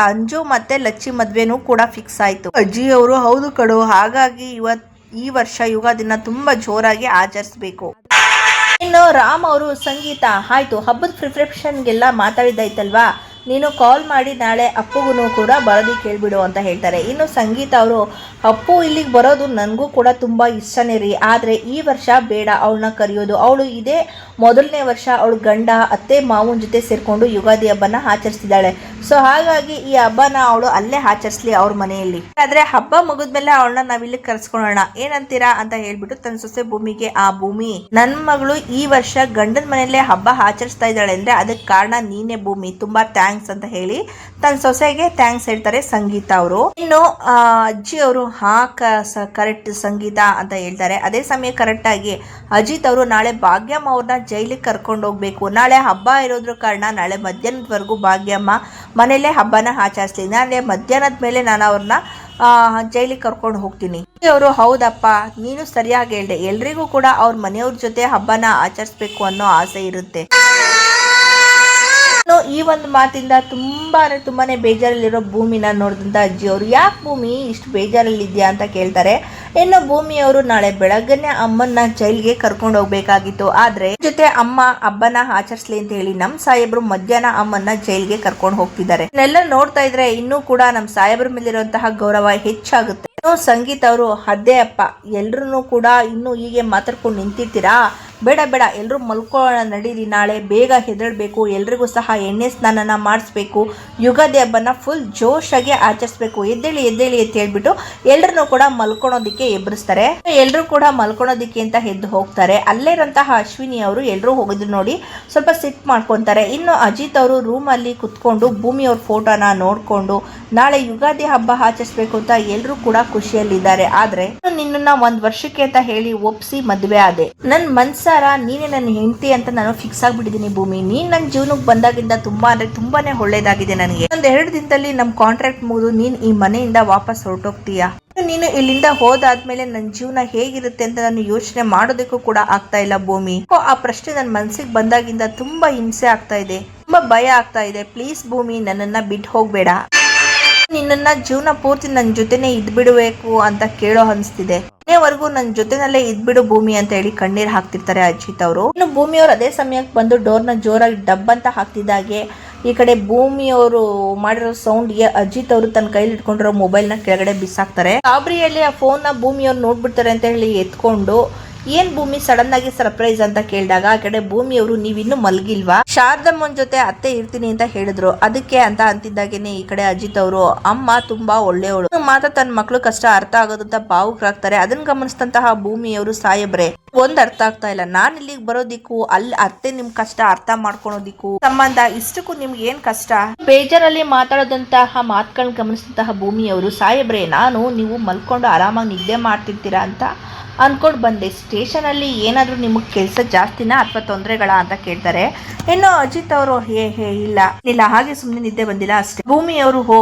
ಅಂಜು ಮತ್ತೆ ಲಚ್ಚಿ ಮದ್ವೆನೂ ಕೂಡ ಫಿಕ್ಸ್ ಆಯ್ತು. ಅಜ್ಜಿ ಅವರು ಹೌದು ಕಡು, ಹಾಗಾಗಿ ಈ ವರ್ಷ ಯುಗಾದಿನ ತುಂಬಾ ಜೋರಾಗಿ ಆಚರಿಸ್ಬೇಕು. ಇನ್ನು ರಾಮ್ ಅವರು ಸಂಗೀತ ಆಯ್ತು ಹಬ್ಬದ ಪ್ರಿಪ್ರೇಷನ್ಗೆಲ್ಲ ಮಾತಾಡಿದ್ದಾಯ್ತಲ್ವಾ, ನೀನು ಕಾಲ್ ಮಾಡಿ ನಾಳೆ ಅಪ್ಪುಗೂ ಕೂಡ ಬರೋದಕ್ಕೆ ಹೇಳ್ಬಿಡು ಅಂತ ಹೇಳ್ತಾರೆ. ಇನ್ನು ಸಂಗೀತ ಅವರು ಅಪ್ಪು ಇಲ್ಲಿಗೆ ಬರೋದು ನನಗೂ ಕೂಡ ತುಂಬ ಇಷ್ಟನೇ ರೀ, ಆದರೆ ಈ ವರ್ಷ ಬೇಡ ಅವಳನ್ನ ಕರೆಯೋದು, ಅವಳು ಇದೇ ಮೊದಲನೇ ವರ್ಷ ಅವಳು ಗಂಡ ಅತ್ತೆ ಮಾವನ ಜೊತೆ ಸೇರಿಕೊಂಡು ಯುಗಾದಿ ಹಬ್ಬನ ಆಚರಿಸ್ತಿದ್ದಾಳೆ. ಸೊ ಹಾಗಾಗಿ ಈ ಹಬ್ಬನ ಅವಳು ಅಲ್ಲೇ ಆಚರಿಸ್ಲಿ ಅವ್ರ ಮನೆಯಲ್ಲಿ, ಆದರೆ ಹಬ್ಬ ಮುಗಿದ್ಮೇಲೆ ಅವಳನ್ನ ನಾವಿಲ್ಲಿ ಕರ್ಸ್ಕೊಳ್ಳೋಣ ಏನಂತೀರಾ ಅಂತ ಹೇಳ್ಬಿಟ್ಟು ತನ್ನ ಸೊಸೆ ಭೂಮಿಗೆ ಆ ಭೂಮಿ ನನ್ನ ಮಗಳು ಈ ವರ್ಷ ಗಂಡನ ಮನೆಯಲ್ಲೇ ಹಬ್ಬ ಆಚರಿಸ್ತಾ ಇದ್ದಾಳೆ ಅಂದ್ರೆ ಅದಕ್ಕೆ ಕಾರಣ ನೀನೇ ಭೂಮಿ, ತುಂಬಾ ಥ್ಯಾಂಕ್ಸ್ ಅಂತ ಹೇಳಿ ತನ್ನ ಸೊಸೆಗೆ ಥ್ಯಾಂಕ್ಸ್ ಹೇಳ್ತಾರೆ ಸಂಗೀತ ಅವರು. ಇನ್ನು ಅಜ್ಜಿ ಅವರು ಹಾ ಕರೆಕ್ಟ್ ಸಂಗೀತ ಅಂತ ಹೇಳ್ತಾರೆ. ಅದೇ ಸಮಯ ಕರೆಕ್ಟ್ ಆಗಿ ಅಜಿತ್ ಅವರು ನಾಳೆ ಭಾಗ್ಯಮ್ಮ ಅವ್ರನ್ನ ಜೈಲಿಗೆ ಕರ್ಕೊಂಡು ಹೋಗ್ಬೇಕು, ನಾಳೆ ಹಬ್ಬ ಇರೋದ್ರ ಕಾರಣ ನಾಳೆ ಮಧ್ಯಾಹ್ನದವರೆಗೂ ಭಾಗ್ಯಮ್ಮ ಮನೇಲೆ ಹಬ್ಬನ ಆಚರಿಸ್ಲಿ, ನಾಳೆ ಮಧ್ಯಾಹ್ನದ ಮೇಲೆ ನಾನು ಅವ್ರನ್ನ ಜೈಲಿಗೆ ಕರ್ಕೊಂಡು ಹೋಗ್ತೀನಿ. ಅವರು ಹೌದಪ್ಪ ನೀನು ಸರಿಯಾಗಿ ಹೇಳ್ದೆ, ಎಲ್ರಿಗೂ ಕೂಡ ಅವ್ರ ಮನೆಯವ್ರ ಜೊತೆ ಹಬ್ಬನ ಆಚರಿಸ್ಬೇಕು ಅನ್ನೋ ಆಸೆ ಇರುತ್ತೆ. ಈ ಒಂದು ಮಾತಿಂದ ತುಂಬಾನೇ ಬೇಜಾರಲ್ಲಿರೋ ಭೂಮಿನ ನೋಡಿದಂತ ಅಜ್ಜಿ ಅವರು ಯಾಕೆ ಭೂಮಿ ಇಷ್ಟು ಬೇಜಾರಲ್ಲಿ ಇದೆಯಾ ಅಂತ ಕೇಳ್ತಾರೆ. ಇನ್ನು ಭೂಮಿಯವರು ನಾಳೆ ಬೆಳಗ್ಗೆನೆ ಅಮ್ಮನ್ನ ಜೈಲಿಗೆ ಕರ್ಕೊಂಡು ಹೋಗ್ಬೇಕಾಗಿತ್ತು, ಆದ್ರೆ ಜೊತೆ ಅಮ್ಮ ಹಬ್ಬನ ಆಚರಿಸ್ಲಿ ಅಂತ ಹೇಳಿ ನಮ್ ಸಾಹೇಬ್ರು ಮಧ್ಯಾಹ್ನ ಅಮ್ಮನ್ನ ಜೈಲಿಗೆ ಕರ್ಕೊಂಡು ಹೋಗ್ತಿದ್ದಾರೆ. ಇದನ್ನೆಲ್ಲ ನೋಡ್ತಾ ಇದ್ರೆ ಇನ್ನೂ ಕೂಡ ನಮ್ ಸಾಹೇಬ್ರ ಮೇಲಿರುವಂತಹ ಗೌರವ ಹೆಚ್ಚಾಗುತ್ತೆ. ಸಂಗೀತ ಅವರು ಅದೇ ಅಪ್ಪ ಎಲ್ರು ಕೂಡ ಇನ್ನು ಹೀಗೆ ಮಾತಾಡ್ಕೊಂಡು ನಿಂತಿರ್ತೀರಾ, ಬೇಡ ಎಲ್ಲರೂ ಮಲ್ಕೊಳ್ಳೋಣ ನಡೀರಿ, ನಾಳೆ ಬೇಗ ಹೆದಳ್ಬೇಕು, ಎಲ್ರಿಗೂ ಸಹ ಎಣ್ಣೆ ಸ್ನಾನನ ಮಾಡಿಸ್ಬೇಕು, ಯುಗಾದಿ ಹಬ್ಬನ ಫುಲ್ ಜೋಶಾಗಿ ಆಚರಿಸ್ಬೇಕು, ಎದ್ದೇಳಿ ಅಂತ ಹೇಳ್ಬಿಟ್ಟು ಎಲ್ರನ್ನೂ ಕೂಡ ಮಲ್ಕೊಳೋದಿಕ್ಕೆ ಎಬ್ಬರಿಸ್ತಾರೆ. ಎಲ್ಲರೂ ಕೂಡ ಮಲ್ಕೊಳೋದಿಕ್ಕೆ ಅಂತ ಎದ್ದು ಹೋಗ್ತಾರೆ. ಅಲ್ಲೇ ಇರೋಂತಹ ಅಶ್ವಿನಿ ಅವರು ಎಲ್ಲರೂ ಹೋಗಿದ್ರು ನೋಡಿ ಸ್ವಲ್ಪ ಸಿಟ್ ಮಾಡ್ಕೊತಾರೆ. ಇನ್ನು ಅಜಿತ್ ಅವರು ರೂಮ್ ಅಲ್ಲಿ ಕುತ್ಕೊಂಡು ಭೂಮಿಯವ್ರ ಫೋಟೋನ ನೋಡ್ಕೊಂಡು ನಾಳೆ ಯುಗಾದಿ ಹಬ್ಬ ಆಚರಿಸ್ಬೇಕು ಅಂತ ಎಲ್ಲರೂ ಕೂಡ ಖುಷಿಯಲ್ಲಿದ್ದಾರೆ. ಆದ್ರೆ ನಿನ್ನ 1 ವರ್ಷಕ್ಕೆ ಅಂತ ಹೇಳಿ ಒಪ್ಸಿ ಮದ್ವೆ ಆದೆ, ನನ್ ಮನ್ಸ ಸಂಸಾರ ನೀನೇ ನನ್ನ ಹೆಂಡತಿ ಅಂತ ನಾನು ಫಿಕ್ಸ್ ಆಗಿಬಿಟ್ಟಿದ್ದೀನಿ ಭೂಮಿ. ನೀನು ನನ್ನ ಜೀವನಕ್ಕೆ ಬಂದಾಗಿಂದ ತುಂಬಾನೇ ಒಳ್ಳೇದಾಗಿದೆ ನನಗೆ. ಒಂದು 2 ದಿನದಲ್ಲಿ ನಮ್ಮ ಕಾಂಟ್ರಾಕ್ಟ್ ಮುಗಿದು ನೀನು ಈ ಮನೆಯಿಂದ ವಾಪಸ್ ಹೊರಟೋಗ್ತೀಯಾ. ನೀನು ಇಲ್ಲಿಂದ ಹೋದಾದ್ಮೇಲೆ ನನ್ನ ಜೀವನ ಹೇಗಿರುತ್ತೆ ಅಂತ ನಾನು ಯೋಚನೆ ಮಾಡೋದಕ್ಕೂ ಕೂಡ ಆಗ್ತಾ ಇಲ್ಲ ಭೂಮಿ. ಆ ಪ್ರಶ್ನೆ ನನ್ನ ಮನಸ್ಸಿಗೆ ಬಂದಾಗಿಂದ ತುಂಬಾ ಹಿಂಸೆ ಆಗ್ತಾ ಇದೆ, ತುಂಬಾ ಭಯ ಆಗ್ತಾ ಇದೆ. ಪ್ಲೀಸ್ ಭೂಮಿ, ನನ್ನನ್ನ ಬಿಟ್ಟು ಹೋಗ್ಬೇಡ. ನಿನ್ನ ಜೀವನ ಪೂರ್ತಿ ನನ್ನ ಜೊತೆನೆ ಇದ್ಬಿಡ್ಬೇಕು ಅಂತ ಕೇಳೋ ಅನ್ಸ್ತಿದೆ. ಇನ್ನೇವರೆಗೂ ನನ್ನ ಜೊತೆನಲ್ಲೇ ಇದ್ಬಿಡು ಭೂಮಿ ಅಂತ ಹೇಳಿ ಕಣ್ಣೀರ್ ಹಾಕ್ತಿರ್ತಾರೆ ಅಜಿತ್ ಅವರು. ಇನ್ನು ಭೂಮಿಯವರು ಅದೇ ಸಮಯಕ್ಕೆ ಬಂದು ಡೋರ್ನ ಜೋರಾಗಿ ಡಬ್ ಅಂತ ಹಾಕ್ತಿದ್ದಾಗೆ ಈ ಕಡೆ ಭೂಮಿಯವರು ಮಾಡಿರೋ ಸೌಂಡ್ಗೆ ಅಜಿತ್ ಅವರು ತನ್ನ ಕೈಲಿ ಇಟ್ಕೊಂಡಿರೋ ಮೊಬೈಲ್ ನ ಕೆಳಗಡೆ ಬಿಸಾಕ್ತಾರೆ. ಗಾಬರಿಯಲ್ಲಿ ಆ ಫೋನ್ ನ ಭೂಮಿಯವ್ರು ನೋಡ್ಬಿಡ್ತಾರೆ ಅಂತ ಹೇಳಿ ಎತ್ಕೊಂಡು, ಏನ್ ಭೂಮಿ ಸಡನ್ ಆಗಿ ಸರ್ಪ್ರೈಸ್ ಅಂತ ಕೇಳಿದಾಗ ಆ ಕಡೆ ಭೂಮಿಯವರು ನೀವಿನ್ನು ಮಲ್ಗಿಲ್ವಾ, ಶಾರದಮ್ಮನ ಜೊತೆ ಅತ್ತೆ ಇರ್ತೀನಿ ಅಂತ ಹೇಳಿದ್ರು, ಅದಕ್ಕೆ ಅಂತ ಅಂತಿದ್ದಾಗೇನೆ ಈ ಕಡೆ ಅಜಿತ್ ಅವರು, ಅಮ್ಮ ತುಂಬಾ ಒಳ್ಳೆಯವಳು, ಮಾತ್ರ ತನ್ನ ಮಕ್ಳು ಕಷ್ಟ ಅರ್ಥ ಆಗೋದಂತ ಭಾವುಕರಾಗ್ತಾರೆ. ಅದನ್ನ ಗಮನಿಸಿದಂತಹ ಭೂಮಿಯವರು, ಸಾಯಬ್ರೆ ಒಂದ್ ಅರ್ಥ ಆಗ್ತಾ ಇಲ್ಲ, ನಾನ್ ಇಲ್ಲಿಗೆ ಬರೋದಿಕ್ಕೂ ಅಲ್ಲಿ ಅತ್ತೆ ನಿಮ್ ಕಷ್ಟ ಅರ್ಥ ಮಾಡ್ಕೊಳೋದಿಕ್ಕೂ ಸಂಬಂಧ ಇಷ್ಟಕ್ಕೂ ನಿಮ್ಗೆ ಏನ್ ಕಷ್ಟ? ಬೇಜಾರಲ್ಲಿ ಮಾತಾಡೋದಂತಹ ಮಾತುಗಳನ್ನ ಗಮನಿಸಿದಂತಹ ಭೂಮಿಯವರು, ಸಾಯಬ್ರೆ ನೀವು ಮಲ್ಕೊಂಡು ಆರಾಮಾಗಿ ನಿದ್ದೆ ಮಾಡ್ತಿರ್ತೀರಾ ಅಂತ ಅನ್ಕೊಂಡು ಬಂದೆ. ಸ್ಟೇಷನ್ ಅಲ್ಲಿ ಏನಾದ್ರೂ ನಿಮಗೆ ಕೆಲಸ ಜಾಸ್ತಿನಾ ಅಥವಾ ತೊಂದರೆಗಳ ಅಂತ ಕೇಳ್ತಾರೆ. ಇನ್ನು ಅಜಿತ್ ಅವರು ಇಲ್ಲ ಹಾಗೆ ಸುಮ್ಮನೆ ನಿದ್ದೆ ಬಂದಿಲ್ಲ ಅಷ್ಟೇ. ಭೂಮಿಯವರು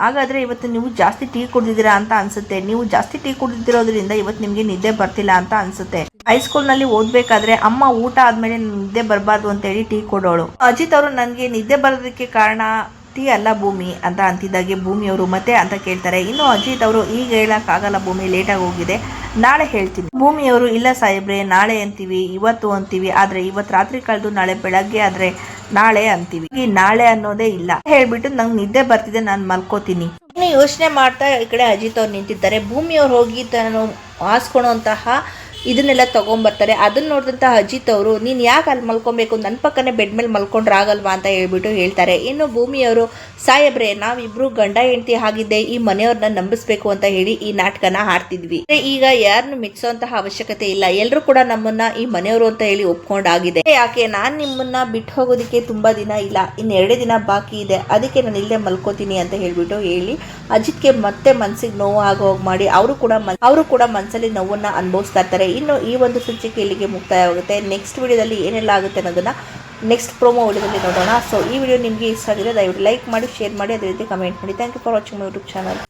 ಹಾಗಾದ್ರೆ ಇವತ್ತು ನೀವು ಜಾಸ್ತಿ ಟೀ ಕುಡಿದಿದ್ದೀರಾ ಅಂತ ಅನ್ಸುತ್ತೆ. ನೀವು ಜಾಸ್ತಿ ಟೀ ಕುಡಿದಿರೋದ್ರಿಂದ ಇವತ್ತು ನಿಮ್ಗೆ ನಿದ್ದೆ ಬರ್ತಿಲ್ಲ ಅಂತ ಅನ್ಸುತ್ತೆ. ಹೈಸ್ಕೂಲ್ ನಲ್ಲಿ ಓದ್ಬೇಕಾದ್ರೆ ಅಮ್ಮ ಊಟ ಆದ್ಮೇಲೆ ನಿದ್ದೆ ಬರಬಾರ್ದು ಅಂತ ಹೇಳಿ ಟೀ ಕೊಡೋಳು. ಅಜಿತ್ ಅವರು ನನ್ಗೆ ನಿದ್ದೆ ಬರೋದಕ್ಕೆ ಕಾರಣ ಟೀ ಅಲ್ಲ ಭೂಮಿ ಅಂತ ಅಂತಿದ್ದಾಗೆ ಭೂಮಿಯವರು ಮತ್ತೆ ಅಂತ ಕೇಳ್ತಾರೆ. ಇನ್ನು ಅಜಿತ್ ಅವರು ಈಗ ಹೇಳಕ್ ಆಗಲ್ಲ ಭೂಮಿ, ಲೇಟ್ ಆಗಿ ಹೋಗಿದೆ, ನಾಳೆ ಹೇಳ್ತೀನಿ. ಭೂಮಿಯವರು, ಇಲ್ಲ ಸಾಹೇಬ್ರೆ ನಾಳೆ ಅಂತೀವಿ, ಇವತ್ತು ಅಂತೀವಿ, ಆದ್ರೆ ಇವತ್ತು ರಾತ್ರಿ ಕಳೆದು ನಾಳೆ ಬೆಳಗ್ಗೆ ಆದ್ರೆ ನಾಳೆ ಅಂತೀವಿ, ಈ ನಾಳೆ ಅನ್ನೋದೇ ಇಲ್ಲ ಹೇಳ್ಬಿಟ್ಟು ನಂಗೆ ನಿದ್ದೆ ಬರ್ತಿದೆ, ನಾನು ಮಲ್ಕೋತೀನಿ. ಇನ್ನು ಯೋಚನೆ ಮಾಡ್ತಾ ಈ ಕಡೆ ಅಜಿತ್ ಅವ್ರು ನಿಂತಿದ್ದಾರೆ. ಭೂಮಿಯವ್ರು ಹೋಗಿ ತಾನು ಹಾಸ್ಕೊಳೋಂತಹ ಇದನ್ನೆಲ್ಲ ತಗೊಂಡ್ಬರ್ತಾರೆ. ಅದನ್ನ ನೋಡಿದಂತ ಅಜಿತ್ ಅವರು, ನೀನ್ ಯಾಕೆ ಅಲ್ಲಿ ಮಲ್ಕೊಬೇಕು, ನನ್ನ ಪಕ್ಕನೆ ಬೆಡ್ ಮೇಲೆ ಮಲ್ಕೊಂಡ್ರೆ ಆಗಲ್ವಾ ಅಂತ ಹೇಳ್ಬಿಟ್ಟು ಹೇಳ್ತಾರೆ. ಇನ್ನು ಭೂಮಿಯವರು, ಸಾಹೇಬ್ರೆ ನಾವಿಬ್ರು ಗಂಡ ಹೆಂಡತಿ ಆಗಿದ್ದೆ, ಈ ಮನೆಯವ್ರನ್ನ ನಂಬಿಸ್ಬೇಕು ಅಂತ ಹೇಳಿ ಈ ನಾಟಕನ ಆಡ್ತಿದ್ವಿ. ಈಗ ಯಾರನ್ನು ಮೆಚ್ಚುವಂತಹ ಅವಶ್ಯಕತೆ ಇಲ್ಲ, ಎಲ್ರು ಕೂಡ ನಮ್ಮನ್ನ ಈ ಮನೆಯವರು ಅಂತ ಹೇಳಿ ಒಪ್ಕೊಂಡಾಗಿದೆ. ಯಾಕೆ ನಾನ್ ನಿಮ್ಮನ್ನ ಬಿಟ್ಟು ಹೋಗೋದಿಕ್ಕೆ ತುಂಬಾ ದಿನ ಇಲ್ಲ, ಇನ್ನು 2 ದಿನ ಬಾಕಿ ಇದೆ, ಅದಕ್ಕೆ ನಾನು ಇಲ್ಲೇ ಮಲ್ಕೋತೀನಿ ಅಂತ ಹೇಳ್ಬಿಟ್ಟು ಹೇಳಿ ಅಜಿತ್ಗೆ ಮತ್ತೆ ಮನ್ಸಿಗೆ ನೋವು ಆಗೋಗ್ ಮಾಡಿ ಅವರು ಕೂಡ ಮನ್ಸಲ್ಲಿ ನೋವನ್ನ ಅನುಭವಿಸ್ತಾ ಇರ್ತಾರೆ. ಇನ್ನು ಈ ಒಂದು ಸಂಚಿಕೆ ಇಲ್ಲಿಗೆ ಮುಕ್ತಾಯವಾಗುತ್ತೆ. ನೆಕ್ಸ್ಟ್ ವಿಡಿಯೋದಲ್ಲಿ ಏನೆಲ್ಲ ಆಗುತ್ತೆ ಅನ್ನೋದನ್ನ ನೆಕ್ಸ್ಟ್ ಪ್ರೋಮೋ ವಿಡಿಯೋದಲ್ಲಿ ನೋಡೋಣ. ಸೊ ಈ ವಿಡಿಯೋ ನಿಮಗೆ ಇಷ್ಟ ಆಗಿದೆ ದಯವಿಟ್ಟು ಲೈಕ್ ಮಾಡಿ, ಶೇರ್ ಮಾಡಿ, ಅದೇ ರೀತಿ ಕಮೆಂಟ್ ಮಾಡಿ. Thank you for watching my YouTube channel.